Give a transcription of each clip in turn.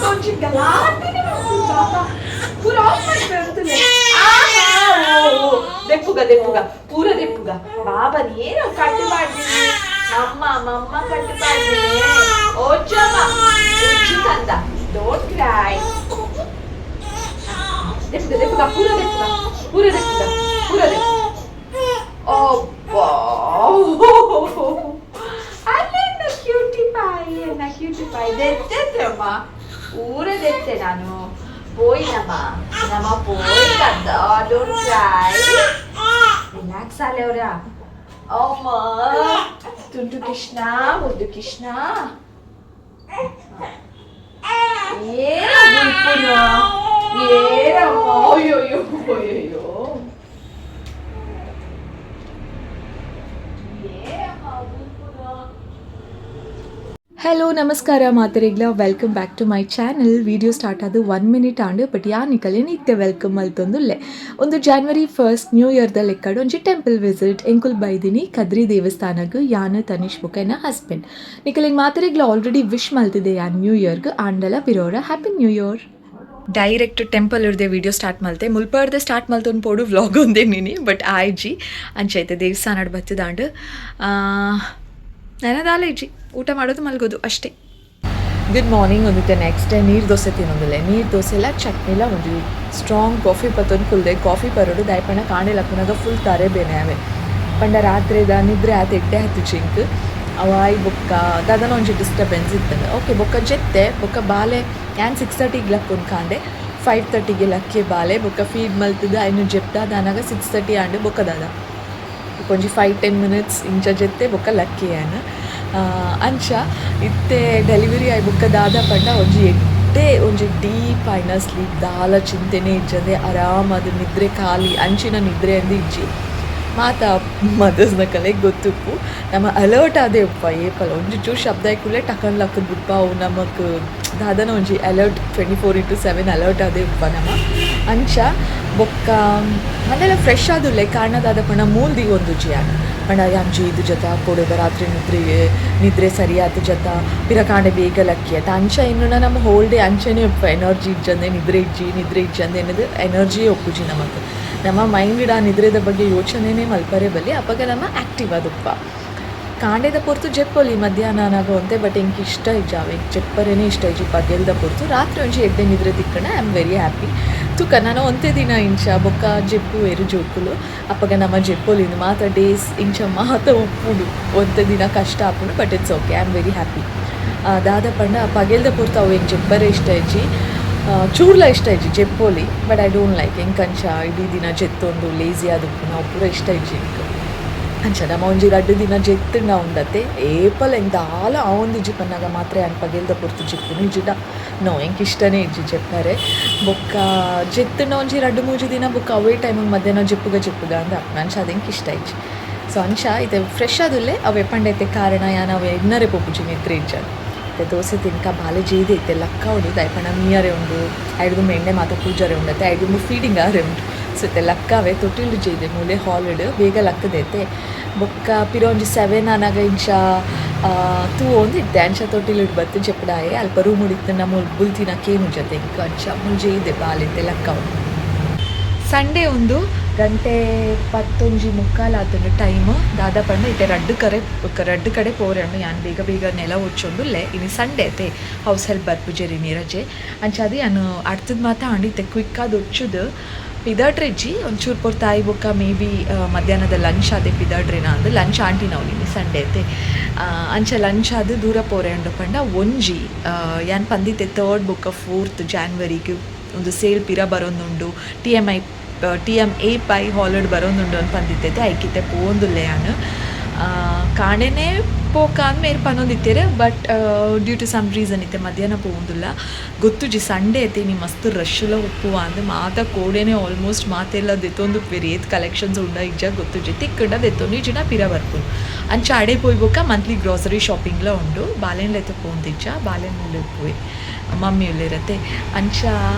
కొంచెం గలాటిగా బాబా పూర ఆఫ్ ಮಾಡ್ತಿರ್ತದೆ ದೆಪ್ಪುಗ ಪೂರ ದೆಪ್ಪುಗ ಬಾಬನ್ ಏನು ಕಟ್ಟು ಮಾಡಿದ್ದೀನಿ ಮಮ್ಮ ಕಟ್ಟು ಮಾಡಿದ್ದೀನಿ ಓಚಮ್ಮ ಉಚ್ಚು ತಂದ ಡೋಂಟ್ ಕ್ರೈ ದೆಪ್ಪುಗ ಪೂರ ದೆಪ್ಪುಗ ಅಬ್ಬಾ ಅಲ್ಲೇನ ಕ್ಯೂಟಿ ಪಾಯಿ ದೆತ್ತಮ್ಮ ಪೂರ ದೆತ್ತೆ ನಾನು పోయినమ్మ పోయి కదా డోంట్ క్రై రిలాక్స్ అలేవరా అమ్మా తుంటు కృష్ణ ముద్దు కృష్ణ ఏరా బుల్పునా ఏరమ్మా అయ్యో ಹಲೋ ನಮಸ್ಕಾರ ಮಾತರಿಗ್ಲ welcome back to my channel. Video start ಆದ 1 ಮಿನಿಟ್ ಆಂಡ್ ಬಟ್ ಯಾನಿಕಲೆ ನಿತ್ಯ ವೆಲ್ಕಮ್ ಮಲ್ತೊಂದುಲ್ಲೆ ಒಂದು January 1st ನ್ಯೂ ಇಯರ್ದ ಲೆಕ್ಕಡು ಒಂಜಿ ಟೆಂಪಲ್ ವಿಸಿಟ್ ಎಂಕುಲ್ ಬೈದಿನಿ ಕದ್ರಿ ದೇವಸ್ಥಾನಗ್ ಯಾನ್ ತನಿಷ್ ಬುಕ ಎನ್ನ ಹಸ್ಬೆಂಡ್ ನಿಕಲಿಂಗ್ ಮಾತರಿಗ್ಲ ಆಲ್ರೆಡಿ ವಿಶ್ ಮಲ್ತಿದೆ ಯಾನ್ ನ್ಯೂ ಇಯರ್ಗ್ ಆಂಡಲ ಪಿರೋರ happy new year. Direct temple ಇರ್ದೆ ವಿಡಿಯೋ ಸ್ಟಾರ್ಟ್ ಮಲ್ತೆ ಮುಲ್ಪರ್ದೆ ಸ್ಟಾರ್ಟ್ ಮಲ್ತೊಂದು ಪೋಡು ವ್ಲಾಗ್ ಒಂದೇ ನೀನಿ ಬಟ್ ಆಯ್ಜಿ ಅಂಚೈತೆ ದೇವಸ್ಥಾನ ಬತ್ತದಾಂಡ್ ನನದಾಲೈಜಿ ಊಟ ಮಾಡೋದು ಮಲ್ಗೋದು ಅಷ್ಟೇ. ಗುಡ್ ಮಾರ್ನಿಂಗ್ ಒಂದಿತ್ತೆ ನೆಕ್ಸ್ಟ್ ಡೇ ನೀರು ದೋಸೆ ತಿನ್ನೋದಿಲ್ಲ ನೀರು ದೋಸೆ ಎಲ್ಲ ಚಟ್ನಿ ಎಲ್ಲ ಒಂದು ಸ್ಟ್ರಾಂಗ್ ಕಾಫಿ ಪತ್ತೊಂದು ಕುಲ್ದೆ ಕಾಫಿ ಪರೋಡು ದಾಯ್ಪಣ್ಣ ಕಾಣಿಲ್ಲ ಕುನಾಗ ಫುಲ್ ತಾರೆ ಬೇನೆ ಅವೆ ಪಂಡ ರಾತ್ರಿದ ನಿದ್ರೆ ಆತ ಎಡ್ಡೆ ಹತ್ತು ಚಿಂಕ್ ಅವಾಯ್ ಬೊಕ್ಕ ದಾದನ ಒಂಚು ಡಿಸ್ಟರ್ಬೆನ್ಸ್ ಇತ್ತಂಗೆ ಓಕೆ ಬೊಕ್ಕ ಜೆತ್ತೆ ಬೊಕ್ಕ ಬಾಲೆ ಯಾನ್ 6:30ಗೆ ಲಕ್ಕೊಂದು ಕಾಂಡೆ 5:30ಗೆ ಲಕ್ಕೆ ಬಾಲೆ ಬೊಕ್ಕ ಫೀಡ್ ಮಲ್ತದ ಐನು ಜೆಪ್ಟ ದಾನಾಗ 6:30 ಆಂಡೆ ಬೊಕ್ಕ ದಾದ ಕೊಂಚ 5-10 ಮಿನಿಟ್ಸ್ ಇಂಚ ಜೆತ್ತೆ ಬೊಕ್ಕ ಲಕ್ಕಿ ಆ್ಯನ ಅಂಚ ಇತ್ತೆ ಡೆಲಿವರಿ ಆಯ್ ಬೊಕ್ಕ ದಾದ ಪಂಡ ಒಂಜಿ ಎಡ್ಡೆ ಒಂಜಿ ಡೀಪ್ ಆಯ್ನ ಸ್ಲೀಪ್ ದಾಲ ಚಿಂತೆನೆ ಇಜ್ಜಂದೆ ಆರಾಮದು ನಿದ್ರೆ ಖಾಲಿ ಅಂಚಿನ ನಿದ್ರೆ ಅಂದು ಇಜ್ಜಿ ಮಾತ ಮದರ್ಸ್ನ ಕಲೆಗೆ ಗೊತ್ತುಪ್ಪು ನಮ್ಮ ಅಲರ್ಟ್ ಆದೆ ಉಪ್ಪ ಏಪಲ್ಲ ಒಂಜಿ ಚೂರು ಶಬ್ದ ಆಯ್ಕುಲೆ ಟಕನ್ ಲಕ್ಕದ್ ಬಿಟ್ಪ ಅವು ನಮಗೆ ದಾದನ ಒಂಜಿ ಅಲರ್ಟ್ 24/7 ಅಲರ್ಟ್ ಆದೆ ಉಪ್ಪ ನಮ್ಮ ಅಂಚ ಬೊಕ್ಕ ಮನೆಲ್ಲ ಫ್ರೆಶ್ ಆದುಲ್ಲೆ ಕಾರಣದಾದ ಪಣ ಮೂಲ್ದಿ ಒಂದು ಜಿಯಾನ ಪಣ ಅಂಜಿ ಇದು ಜತ ಕೊಡೋದ ರಾತ್ರಿ ನಿದ್ರೆ ಸರಿಯಾದ ಜತ ಪಿರ ಕಾಂಡೆ ಬೇಗ ಲಕ್ಕಿ ಆಯ್ತು ಅಂಚ ಇನ್ನು ನಮ್ಮ ಹೋಲ್ ಡೇ ಅಂಚನೆ ಉಪ್ಪ ಎನರ್ಜಿ ಇಜ್ಜಂದೆ ನಿದ್ರೆ ಇಜ್ಜಂದೆ ಅನ್ನೋದು ಎನರ್ಜಿಯೇ ಒಪ್ಪುಜಿ ನಮಗೆ ನಮ್ಮ ಮೈಂಡ್ ಆ ನಿದ್ರೆದ ಬಗ್ಗೆ ಯೋಚನೆನೇ ಮಲ್ಪರೆ ಬಲ್ಲಿ ಅವಾಗ ನಮ್ಮ ಆ್ಯಕ್ಟಿವ್ ಆದಪ್ಪ ಕಾಂಡೆದ ಪೊರ್ತು ಜೆಪ್ಪೊಲಿ ಮಧ್ಯಾಹ್ನ ನಾಗುವಂತೆ ಬಟ್ ಎಂಗೆ ಇಷ್ಟ ಇಜ್ಜಾವೆ ಜೆಪ್ಪರೇನೆ ಇಷ್ಟ ಇಜ್ಜಿ ಪಗೆಲ್ದ ಪೊರ್ತು ರಾತ್ರಿ ಒಂಚಿ ಎಡ್ಡೆ ನಿದ್ರೆ ತಿಕ್ಕಣ ಐ ಆಮ್ ವೆರಿ ಹ್ಯಾಪಿ ತುಕ ನಾನು ಒಂತೆ ದಿನ ಇಂಚ ಬೊಕ್ಕ ಜೆಪ್ಪು ಏರು ಜೋಕುಲು ಅಪ್ಪಗ ನಮ್ಮ ಜೆಪ್ಪೊಲಿಂದ ಮಾತ್ರ ಡೇಸ್ ಇಂಚ ಮಾತ ಉಪ್ಪುಡು ಒಂತೆ ದಿನ ಕಷ್ಟ ಆಪುಡು but it's okay I am very happy ದಾದ ಪಂಡ ಪಗೆಲ್ದ ಪೊರ್ತು ಅವು ಹೆಂಗೆ ಜೆಪ್ಪರೇ ಇಷ್ಟ ಇಜ್ಜಿ ಚೂರ್ಲ ಇಷ್ಟ ಇಜ್ಜಿ ಜೆಪ್ಪೋಲಿ ಬಟ್ ಐ ಡೋಂಟ್ ಲೈಕ್ ಹೆಂಗೆ ಕಂಚ ಇಡೀ ದಿನ ಜೆತ್ತೊಂದು ಲೇಸಿ ಆದಪ್ಪು ನಾವು ಪೂರ ಇಷ್ಟ ಇಜ್ಜಿ ಅಂಚ ನಮ್ಮ ಒಂಜಿ 2 ದಿನ ಜೆತ್ತಂಡ ಉಂಡತ್ತೆ ಏಪಲ್ ಹೆಂಗೆ ದಾಲ ಆವೊಂದು ಇಜ್ಜಿ ಪನ್ನಾಗ ಮಾತ್ರ ಏನು ಪಗೆಲ್ದ ಪೊರ್ತು ಜೆಪ್ಪುನು ಇಜ್ಜಿಡ ನೋ ಹೆಂಗೆ ಇಷ್ಟನೇ ಇಜ್ಜಿ ಜೆಪ್ಪರೆ ಬೊಕ್ಕ ಜೆತ್ತಂಡ ಒಂಜಿ 2-3 ದಿನ ಬೊಕ್ಕ ಅವೇ ಟೈಮಿಗೆ ಮಧ್ಯಾಹ್ನ ಜೆಪ್ಪುಗ ಅಂದ ಅಂಚ ಅದು ಹೆಂಗೆ ಇಷ್ಟ ಇಜ್ಜಿ ಸೊ ಅಂಚ ಇದು ಫ್ರೆಶ್ ಆದುಲ್ಲೆ ಅವೇ ಪಂಡೈತೆ ಕಾರಣ ಯಾನು ಅವು ಎನ್ನರೆ ಪೊಪ್ಪುಜಿ ನಿದ್ರೆ ಇಜ್ಜ ದೋಸೆ ತಿನ್ಕ ಬಾಲೆ ಜೀದೆ ಐತೆ ಲಕ್ಕ ಉಂಡು ದಯಪಣ ಮೀಯರೆ ಉಂಡು ಐಡ್ಗುಂಬ ಎಣ್ಣೆ ಮಾತ ಪೂಜಾರೆ ಉಂಡತ್ತೆ ಐಡ್ಗುಂಬ ಫೀಡಿಂಗ್ ಆರೆ ಉಂಡು ಸೊ ಇತ್ತೆ ಲಕ್ಕವೇ ತೊಟ್ಟಿಲ್ಡು ಜೀದೆ ಮೂಲೆ ಹಾಲಿಡ್ ಬೇಗ ಲಕ್ಕದೈತೆ ಬೊಕ್ಕ ಪಿರೊಂಜಿ 7 ಆನಾಗ ಇಂಚ ತೂ ಒಂದು ಇದ್ದೆ ಅಂಚ ತೊಟ್ಟಿಲಿಡ್ ಬತ್ತು ಜೆಪ್ಪಡಾಯೆ ಅಲ್ಪ ರೂಮ್ ಉಡಿತ್ತು ನಮ್ಮ ಬುಲ್ತಿನ ಕೇನು ಜೊತೆ ಇಂಕ ಅಂಚ ಮುಂಜೆ ಇದೆ ಬಾಲಿದ್ದೆ ಲಕ್ಕ ಉಂಡು. ಸಂಡೇ ಒಂದು 1:11 ಆತಂಡು ಟೈಮು ದಾದ ಪಂಡ ಇತ್ತೆ ರಡ್ಡು ಕಡೆ ಪೋರೆಂಡು ಯಾನ್ ಬೇಗ ನೆಲ ಒಚ್ಚೊಂಡುಲ್ಲೆ ಇನ್ನು ಸಂಡೇ ಐತೆ ಹೌಸ್ ಹೆಲ್ಪ್ ಬರ್ಪುಜೆರಿ ನೀರಜೆ ಅಂಚಾದಿ ನಾನು ಅರ್ಥದ ಮಾತ ಅಂಡಿತ್ತೆ ಕ್ವಿಕ್ಕಾದ ಒಚ್ಚುದು ಪಿದಾಡ್ರೆಜ್ಜಿ ಒಂಚೂರು ಪೊರ್ ತಾಯಿ ಬೊಕ್ಕ ಮೇ ಬಿ ಮಧ್ಯಾಹ್ನದ ಲಂಚ್ ಅದೇ ಪಿದಾಡ್ರೇನ ಅಂದು ಲಂಚ್ ಆಂಟಿ ನಾವು ಇಲ್ಲಿ ಸಂಡೇ ಐತೆ ಅಂಚ ಲಂಚ್ ಅದು ದೂರ ಪೋರೆಂಡು ಪಂಡ ಒಂಜಿ ಯಾನ್ ಪಂದಿತ್ತೆ 3rd ಬೊಕ್ಕ 4th Januaryಗೆ ಒಂದು ಸೇಲ್ ಪಿರ ಬರೋಂದುಂಡು TMA ಪೈ ಹಾಲಿಡ್ ಬರೋಂದುಂಡು ಅಂತ ಪಂದಿತ್ತೈತೆ ಐಕಿತ್ತೆ ಪೋಂದುಲ್ಲೆ ಯಾನು ಕಾಣೆನೇ ಪೋಕ ಅಂದ್ಮೇಲೆ ಪನ್ನೊಂದಿತ್ತೇರೆ but due to some reason ಇತ್ತೆ ಮಧ್ಯಾಹ್ನ ಪೋಂದುಲ್ಲ ಗೊತ್ತುಜಿ ಸಂಡೇ ಐತೆ ನೀ ಮಸ್ತ್ ರಶ್ಲ ಉಪ್ಪುವ ಅಂದು ಮಾತ ಕೋಡೇನೆ ಆಲ್ಮೋಸ್ಟ್ ಮಾತೆಲ್ಲ ದೆತ್ತೊಂದು ವೇರಿಯೇತ್ ಕಲೆಕ್ಷನ್ಸ್ ಉಂಡ ಇಜ್ಜ ಗೊತ್ತುಜಿ ತಿಕ್ಕಂಡ ದೆತ್ತೊಂದು ಇಜಿನ ಪಿರ ಬರ್ಪುನು ಅಂಚ ಆಡೆ ಪೋಯ್ಬೋಕ ಮಂತ್ಲಿ ಗ್ರಾಸರಿ ಶಾಪಿಂಗ್ಲ ಉಂಡು ಬಾಲೆನ್ಲೆತ್ತೆ ಪೋಂದಿಜ್ಜ ಬಾಲೆನ್ನೆಲ್ಲ ಪೋಯ್ ಮಮ್ಮಿ ಉಳ್ಳಿರತ್ತೆ ಅಂಚ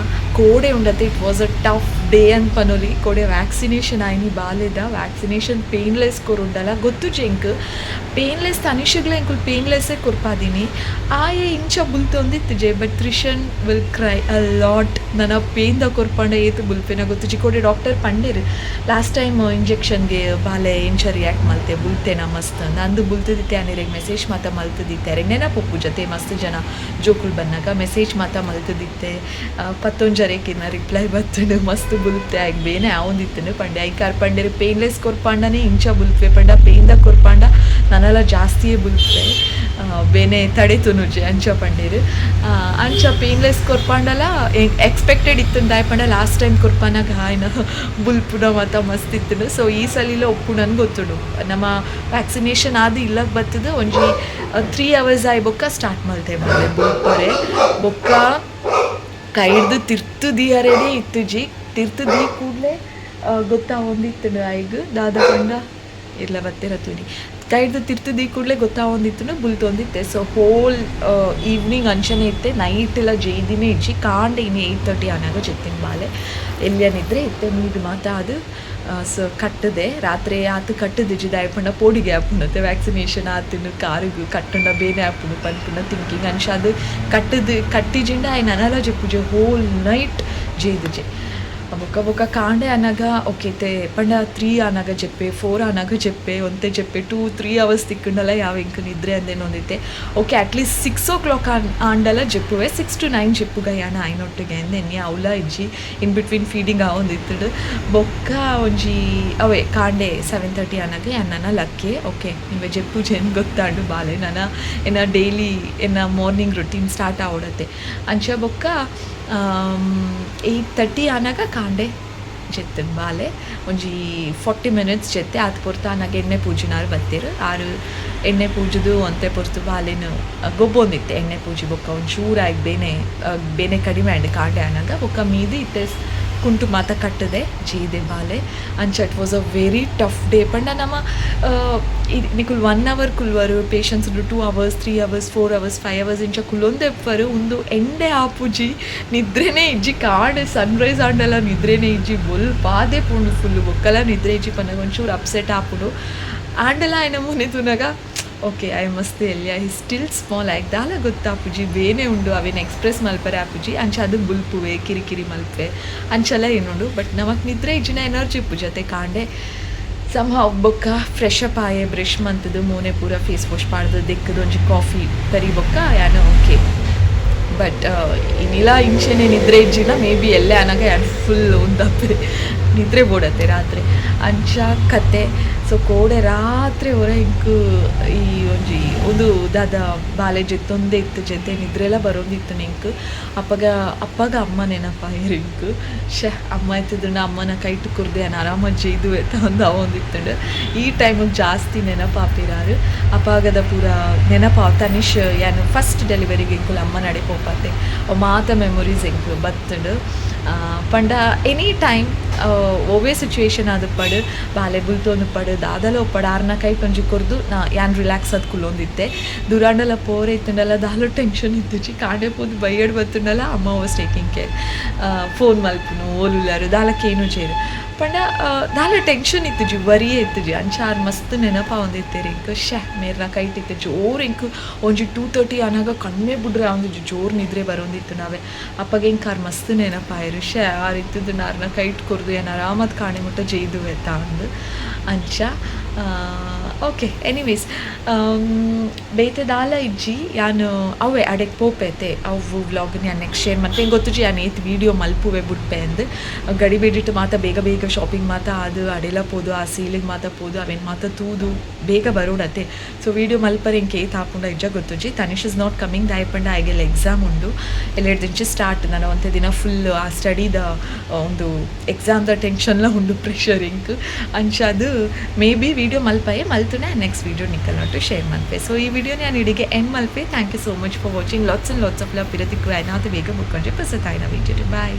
ಕೋಡೆ ಉಂಡತ್ತೆ it was a tough day ಅಂತ ಪನೊಲಿ ಕೊಡೆ ವ್ಯಾಕ್ಸಿನೇಷನ್ ಆಯ್ನಿ ಬಾಲೆದ ವ್ಯಾಕ್ಸಿನೇಷನ್ ಪೇನ್ಲೆಸ್ ಕೊರುಂಡಲ್ಲ ಗೊತ್ತು ಜೆಂಕ್ ಪೇನ್ಲೆಸ್ ತನಿಷಗ್ಲ ಎಂಕುಲ್ ಪೇನ್ಲೆಸ್ಸೇ ಕೊರ್ಪಾದೀನಿ ಆಯೆ ಇಂಚ ಬುಲ್ತೊಂದಿತ್ತು ಜೆ but Trishan will cry a lot ನನ್ನ ಪೇನ್ದ ಕೊರ್ಪಂಡ ಏತು ಬುಲ್ಪೇನ ಗೊತ್ತು ಕೊಡೆ ಡಾಕ್ಟರ್ ಪಂಡೇರು ಲಾಸ್ಟ್ ಟೈಮ್ ಇಂಜೆಕ್ಷನ್ಗೆ ಬಾಲೆ ಇಂಚ ರಿಯಾಕ್ಟ್ ಮಲ್ತೆ ಬುಲ್ತೇನ ಮಸ್ತ್ ನಂದು ಬುಲ್ತದಿತ್ತೆ ಅನಿರೆಗೆ ಮೆಸೇಜ್ ಮಾತ ಮಲ್ತದಿತ್ತೆ ನೆನಪೊಪ್ಪು ಜೊತೆ ಮಸ್ತ್ ಜನ ಜೋಕುಲ್ ಬನ್ನಾಗ ಮೆಸೇಜ್ ಮಾತ ಮಲ್ತದಿತ್ತೆ ಪತ್ತೊಂಜರೇಕಿನ್ನ ರಿಪ್ಲೈ ಬತ್ತುಂಡು ಮಸ್ತ್ ಬುಲ್ತೆ ಆಯ್ಕೆ ಬೇನೆ ಆವೊಂದಿತ್ತು ಪಂಡೆ ಐಕಾರ್ ಪಂಡೇರು ಪೇನ್ಲೆಸ್ ಕೊರ್ಪಾಂಡನೇ ಇಂಚ ಬುಲ್ಪೆ ಪಂಡ ಪೇನ್ದ ಕೊರ್ಪಾಂಡ ನನ್ನೆಲ್ಲ ಜಾಸ್ತಿಯೇ ಬುಲ್ಪೆ ಬೇನೆ ತಡೆತು ನುಜೆ ಅಂಚ ಪಂಡೇರು ಅಂಚ ಪೇನ್ಲೆಸ್ ಕೊರ್ಪಾಂಡಲ ಎಕ್ಸ್ಪೆಕ್ಟೆಡ್ ಇತ್ತು ದಾಯ್ಪಂಡ ಲಾಸ್ಟ್ ಟೈಮ್ ಕೊರ್ಪಾನಾಗ ಹಾಯ್ನ ಬುಲ್ಪುನ ಮಾತ ಮಸ್ತ್ ಇತ್ತು ಸೊ ಈ ಸಲಿಲ ಒಪ್ಪು ನನ್ಗೆ ಗೊತ್ತುಂಡು ನಮ್ಮ ವ್ಯಾಕ್ಸಿನೇಷನ್ ಆದ ಇಲ್ಲಕ್ಕೆ ಬರ್ತದೆ ಒಂಜಿ 3 hours ಆಯ್ ಬೊಕ್ಕ ಸ್ಟಾರ್ಟ್ ಮಲ್ತೆ ಬಾಲೆ ಬುಲ್ಪರೆ ಬೊಕ್ಕ ಕೈಡ್ದು ತಿರ್ತು ದಿಯರೇನೆ ಇತ್ತು ಜಿ ತಿರ್ತು ದಿ ಕೂಡಲೇ ಗೊತ್ತಾವೊಂದಿತ್ತು ಆಯ್ಗ ದಾದ ಪಂಡ ಇಲ್ಲ ಬತ್ತಿರತ್ತೀನಿ ಕೈಡ್ದು ತಿರ್ತು ದಿ ಕೂಡಲೇ ಗೊತ್ತಾವೊಂದಿತ್ತು ಬುಲ್ತೊಂದಿತ್ತೆ ಸೊ ಹೋಲ್ ಈವ್ನಿಂಗ್ ಅಂಚನೆ ಇತ್ತೆ ನೈಟ್ ಎಲ್ಲ ಜೈದಿನೇ ಇಜ್ಜಿ ಕಾಂಡೆ ಇನ್ನು 8:30 ಆನಾಗ ಜೆತ್ತಿನ ಬಾಲೆ ಎಲ್ಲಿಯನಿದ್ರೆ ಇತ್ತೆ ನೀಡು ಮಾತ ಅದು ಸೊ ಕಟ್ಟದೆ ರಾತ್ರಿ ಆತು ಕಟ್ಟದಿಜ್ಜಿ ದಾಯ್ಪಂಡ ಪೋಡಿಗೆ ಆಪುಣತೆ ವ್ಯಾಕ್ಸಿನೇಷನ್ ಆತನು ಕಾರಿಗೂ ಕಟ್ಟಂಡ ಬೇನೆ ಆಪುಣು ಪನ್ಪುನ ಥಿಂಕಿಂಗ್ ಅಂಚ ಅದು ಕಟ್ಟಿಜಿಂಡ ಆಯ್ನ ಅನಲ ಜೆಪ್ಪುಜೆ ಹೋಲ್ ನೈಟ್ ಜೇದುಜೆ ಬೊಕ್ಕ ಕಾಂಡೆ ಅನಾಗ ಓಕೆ ತೆ ಪಂಡ 3 ಆನಾಗ ಜೆಪ್ಪೆ 4 ಆನಾಗ ಜೆಪ್ಪೆ ಒಂತೆ ಜೆಪ್ಪೆ 2-3 hours ತಿಕ್ಕಂಡಲ್ಲ ಯಾವ ಇಂಕ ನಿದ್ರೆ ಅಂದೇನೊಂದಿತ್ತೆ ಓಕೆ ಅಟ್ಲೀಸ್ಟ್ 6 o'clock ಆಂಡಲ ಜೆಪ್ಪುವೆ 6 to 9 ಜೆಪ್ಪುಗ ಯಾನ ಆಯ್ನೊಟ್ಟಿಗೆ ಅಂದೆನ್ನಿ ಅವಲ ಇಜ್ಜಿ ಇನ್ ಬಿಟ್ವೀನ್ ಫೀಡಿಂಗ್ ಆವೊಂದಿತ್ತು ಬೊಕ್ಕ ಒಂಜಿ ಅವೇ ಕಾಂಡೆ 7:30 ಆನಾಗ ಯಾನ ಲಕ್ಕೆ ಓಕೆ ಇವೆ ಜೆಪ್ಪು ಜೇನು ಗೊತ್ತಾಂಡು ಬಾಲೆ ನನ್ನ ಎನ್ನ ಡೈಲಿ ಎನ್ನ ಮಾರ್ನಿಂಗ್ ರೊಟೀನ್ ಸ್ಟಾರ್ಟ್ ಆವಡತ್ತೆ ಅಂಚ ಬೊಕ್ಕ 8:30 ಆನಾಗ ಕಾಂಡೆ ಜೆತ್ತನ್ ಬಾಲೆ ಒಂಜಿ 40 minutes ಜೆತ್ತೆ ಆತ ಪೊರ್ತು ಆನಾಗ ಎಣ್ಣೆ ಪೂಜಿನಾರು ಬತ್ತೇರು ಆರು ಎಣ್ಣೆ ಪೂಜದು ಅಂತೆ ಪೊರ್ತು ಬಾಲೆನು ಗೊಬ್ಬೊಂದಿತ್ತೆ ಎಣ್ಣೆ ಪೂಜೆ ಬೊಕ್ಕ ಒಂಚೂರು ಆಯ್ಕೆ ಬೇನೆ ಕಡಿಮೆ ಆಂಡ್ ಕಾಂಡೆ ಆನಾಗ ಬೊಕ್ಕ ಮೀದಿ ಇತ್ತೆ ಕುಂಟು ಮಾತ ಕಟ್ಟದೆ ಜೀದೆ ಬಾಲೆ ಅಂಚ it was a very tough day ಪಂಡ ನಮ್ಮ ನಿಕುಲ್ 1 hour ಕುಲ್ವರು patience 2 hours 3 hours 4 hours 5 hours ಇಂಚ ಕುಲೊಂದೆಪ್ಪರು ಒಂದು ಎಂಡೆ ಆಪುಜಿ ನಿದ್ರೆನೇ ಇಜ್ಜಿ ಕಾಡು ಸನ್ರೈಸ್ ಆಂಡಲ್ಲ ನಿದ್ರೆನೇ ಇಜ್ಜಿ ಬೊಲ್ ಪಾದೆ ಪುಂಡು ಫುಲ್ಲು ಬೊಕ್ಕಲ ನಿದ್ರೆ ಇಜ್ಜಿ ಪನ್ನಗ ಒಂಚೂರು ಅಪ್ಸೆಟ್ ಆಪುಡು ಆಂಡಲ ಆಯ್ನ ಮುನೆ ತುನಗ ಓಕೆ ಐ ಮಸ್ತ್ ಎಲ್ಲಿ ಐ ಸ್ಟಿಲ್ ಸ್ಮಾಲ್ ಆಯ್ಕೆ ದಾಲ ಗೊತ್ತಾಪುಜಿ ಬೇನೆ ಉಂಡು ಅವೇನು ಎಕ್ಸ್ಪ್ರೆಸ್ ಮಲ್ಪರೆ ಆಪುಜಿ ಅಂಚ ಅದು ಬುಲ್ಪುವೆ ಕಿರಿಕಿರಿ ಮಲ್ಪೆ ಅಂಚೆಲ್ಲ ಏನುಂಡು ಬಟ್ ನಮಕ್ ನಿದ್ರೆ ಇಜ್ಜಿನ ಎನರ್ಜಿ ಪುಜತೆ ಕಾಂಡೆ ಸಮ್ಹಾ ಬೊಕ್ಕ ಫ್ರೆಶ್ ಅಪ್ ಆಯೆ ಬ್ರಷ್ ಮಂತದು ಮೋನೆ ಪೂರ ಫೇಸ್ ವಾಶ್ ಪಾಡ್ದು ದಿಕ್ಕದು ಒಂಜಿ ಕಾಫಿ ಕರಿ ಬೊಕ್ಕ ಯಾನ ಓಕೆ ಬಟ್ ಇನ್ನಿಲ್ಲ ಇಂಚೆನೆ ನಿದ್ರೆ ಇಜ್ಜಿನ ಮೇ ಬಿ ಎಲ್ಲೇ ಅನಾಗ ಯಾನ್ ಫುಲ್ ಒಂದಪ್ಪೆ ನಿದ್ರೆ ಬೋಡತ್ತೆ ರಾತ್ರಿ ಅಂಚ ಕತೆ ಸೊ ಕೋಡೆ ರಾತ್ರಿ ಹೊರ ಇಂಕು ಈ ಒಂಜಿ ಒಂದು ದಾದ ಬಾಲೆ ಜೊತ್ತೊಂದೇ ಇತ್ತು ಜೊತೆ ನಿದ್ರೆಲ್ಲ ಬರೋದಿತ್ತು ನಿಂಕು ಅಪ್ಪಗ ಅಮ್ಮ ನೆನಪ ಇಂಕು ಅಮ್ಮ ಎತ್ತಿದ್ರು ಅಮ್ಮನ ಕೈಟು ಕುರ್ದೆ ನಾನು ಆರಾಮಜ್ಜಿ ಇದು ಎತ್ತ ಒಂದು ಅವೊಂದಿತ್ತು ಈ ಟೈಮಿಗೆ ಜಾಸ್ತಿ ನೆನಪಾಪಿರಾರು ಅಪ್ಪಾಗದ ಪೂರ ನೆನಪ ತನಿಷ್ ಯಾನು ಫಸ್ಟ್ ಡೆಲಿವರಿಗೆ ಇಂಕುಲ್ ಅಮ್ಮ ನಡೆ ಪೋಪತ್ತೆ ಮಾತ ಮೆಮೊರೀಸ್ ಇಂಕು ಬತ್ತುಂಡು ಪಂಡ ಎನಿ ಟೈಮ್ ಓವೇ ಸಿಚುವೇಶನ್ ಆದ ಪಡು ಬಾಲೆ ಬುಲ್ತೊಂದು ಪಡು ದಾದಲ ಒಪ್ಪಡು ಆರ್ನ ಕೈ ಪಂಜಿ ಕೊರ್ದು ನಾ ಯಾನ್ ರಿಲ್ಯಾಕ್ಸ್ ಆದ್ ಕುಲ್ಲೊಂದಿತ್ತೆ ದುರಾಂಡಲ ಪೋರೆ ಇತ್ತುಂಡಲ್ಲ ದಾಲು ಟೆನ್ಷನ್ ಇತ್ತುಜಿ ಕಾಂಡೆ ಪೋದು ಬೈಯಡ್ ಬತ್ತುಂಡಲ್ಲ ಅಮ್ಮ ವಾಸ್ ಟೇಕಿಂಗ್ ಕೇರ್ ಫೋನ್ ಮಲ್ಪುನು ಓಲುಲ್ಲಾರು ದಾಲಕ್ಕೇನು ಚೇರು ಪಂಡ ದಾಲ ಟೆನ್ಷನ್ ಇತ್ತುಜಿ ವರಿಯೇ ಇತ್ತುಜಿ ಅಂಚಾರು ಮಸ್ತ್ ನೆನಪ ಒಂದಿತ್ತೇರಿ ಇಂಕ ಮೇರ್ನ ಕೈಟಿತ್ತು ಜೋರು ಇಂಕು ಒಂಜಿ 2:30 ಆನಾಗ ಕಣ್ಣೇ ಬಿಡ್ರೆ ಅವನು ಜೋರು ನಿದ್ರೆ ಬರೋಂದಿತ್ತು ನಾವೇ ಅಪ್ಪಗೆ ಇಂಕಾರು ಮಸ್ತ್ ನೆನಪಾಯಿರು ಆರು ಇತ್ತದು ನಾರ್ನ ಕೈಟ್ ಕೊರ್ದು ಏನು ಆರಾಮತ್ ಕಾಣೆ ಮುಟ್ಟ ಜೈದು ಎತ್ತ ಅಂದು ಅಂಚ ಓಕೆ ಎನಿವೇಸ್ ಬೇತೆ ದಾಲ ಇಜ್ಜಿ ಯಾನು ಅವೇ ಅಡೆಗೆ ಪೋಪೇತೆ ಅವು ವ್ಲಾಗ್ ನಾನು ನೆಕ್ಸ್ಟ್ ಶೇರ್ ಮತ್ತೆ ಗೊತ್ತುಜಿ ಯಾನು ಏತ್ ವೀಡಿಯೋ ಮಲ್ಪುವೆ ಬಿಡ್ಪೆ ಅಂದು ಗಡಿಬೇಡಿಟ್ಟು ಮಾತ ಬೇಗ ಶಾಪಿಂಗ್ ಮಾತ ಅದು ಅಡೆಲ್ಲ ಪೋದು ಆ ಸೀಲಿಗೆ ಮಾತ ಪೋದು ಅವೇನು ಮಾತ ತೂದು ಬೇಗ ಬರೋಡತ್ತೆ ಸೊ ವೀಡಿಯೋ ಮಲ್ಪರೆ ಇಂಕೆ ಏತ್ ಹಾಪುಂಡ ಇಜ್ಜ ಗೊತ್ತುಜಿ ತನಿಷ್ ಇಸ್ ನಾಟ್ ಕಮಿಂಗ್ ದಾಯ್ಪಂಡ ಆಗೆಲ್ಲ ಎಕ್ಸಾಮ್ ಉಂಡು ಎಲ್ಲೆರಡು ದಿನ ಸ್ಟಾರ್ಟ್ ನಾನು ಒಂದೇ ದಿನ ಫುಲ್ ಆ ಸ್ಟಡಿದ ಒಂದು ಎಕ್ಸಾಮ್ದ ಟೆನ್ಷನ್ಲ ಉಂಡು ಪ್ರೆಷರ್ ಇಂಕ್ ಅಂಚ ಅದು ಮೇ ಬಿ ವೀಡಿಯೋ ಮಲ್ಪಯೇ ಮಲ್ತುನೆ ನೆಕ್ಸ್ಟ್ ವೀಡಿಯೋ ನಿಕ್ಕಲ್ನೊಟ್ಟು ಶೇರ್ ಮಲ್ಪೆ ಸೊ ಈ ವಿಡಿಯೋ ನಾನು ಇಡಿಗೆ ಎಂಡ್ ಮಲ್ಪೆ thank you so much for watching lots of love ಪಿರತಿಕ್ಕು ಏನಾದ್ರು ಬೇಗ ಮುಕ್ಕೊಂಡ್ರೆ ಪಸತಾಯಿನ ವೀಡಿಯೋ ಬಾಯ್.